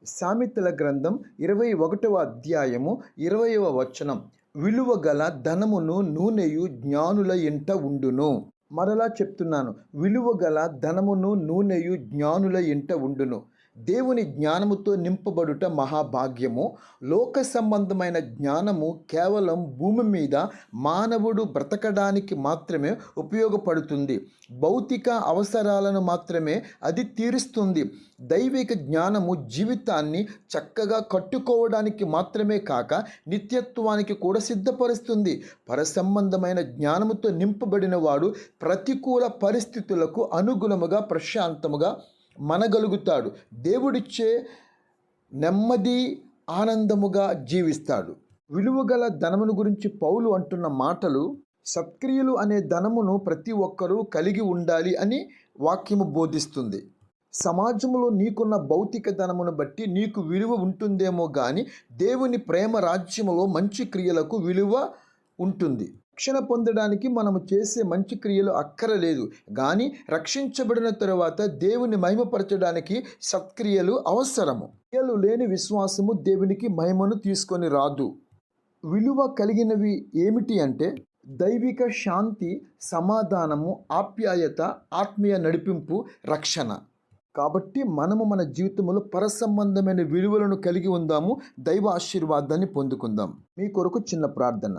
సామెతల గ్రంథం 21వ అధ్యాయము 20వ వచనం. విలువ గల ధనమును నూనెయు జ్ఞానుల ఇంట ఉండును. మరలా చెప్తున్నాను, విలువ గల ధనమును నూనెయు జ్ఞానుల ఇంట ఉండును. దేవుని జ్ఞానముతో నింపబడుట మహాభాగ్యము. లోక సంబంధమైన జ్ఞానము కేవలం భూమి మీద మానవుడు బ్రతకడానికి మాత్రమే ఉపయోగపడుతుంది. భౌతిక అవసరాలను మాత్రమే అది తీరుస్తుంది. దైవిక జ్ఞానము జీవితాన్ని చక్కగా కట్టుకోవడానికి మాత్రమే కాక నిత్యత్వానికి కూడా సిద్ధపరుస్తుంది. పరసంబంధమైన జ్ఞానముతో నింపబడిన వాడు ప్రతికూల పరిస్థితులకు అనుగుణముగా ప్రశాంతముగా మనగలుగుతాడు. దేవుడిచ్చే నెమ్మది ఆనందముగా జీవిస్తాడు. విలువగల ధనమును గురించి పౌలు అంటున్న మాటలు, సత్క్రియలు అనే ధనమును ప్రతి ఒక్కరూ కలిగి ఉండాలి అని వాక్యము బోధిస్తుంది. సమాజంలో నీకున్న భౌతిక ధనమును బట్టి నీకు విలువ ఉంటుందేమో కానీ దేవుని ప్రేమ రాజ్యములో మంచి క్రియలకు విలువ ఉంటుంది. రక్షణ పొందడానికి మనము చేసే మంచి క్రియలు అక్కరలేదు, కానీ రక్షించబడిన తరువాత దేవుని మహిమపరచడానికి సత్క్రియలు అవసరము. క్రియలు లేని విశ్వాసము దేవునికి మహిమను తీసుకొని రాదు. విలువ కలిగినవి ఏమిటి అంటే దైవిక శాంతి, సమాధానము, ఆప్యాయత, ఆత్మీయ నడిపింపు, రక్షణ. కాబట్టి మనము మన జీవితంలో పరసంబంధమైన విలువలను కలిగి ఉందాము. దైవ ఆశీర్వాదాన్ని పొందుకుందాం. మీ కొరకు చిన్న ప్రార్థన.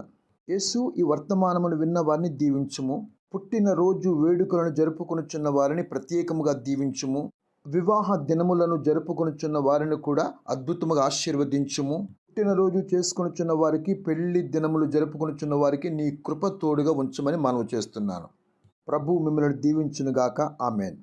యేసు, ఈ వర్తమానమును విన్న వారిని దీవించుము. పుట్టినరోజు వేడుకలను జరుపుకొనుచున్న వారిని ప్రత్యేకముగా దీవించుము. వివాహ దినములను జరుపుకొనుచున్న వారిని కూడా అద్భుతముగా ఆశీర్వదించుము. పుట్టినరోజు చేసుకొనుచున్న వారికి, పెళ్లి దినములు జరుపుకొనుచున్న వారికి నీ కృప తోడుగా ఉంచమని మనవి చేస్తున్నాను. ప్రభు మిమ్మల్ని దీవించునుగాక. ఆమెన్.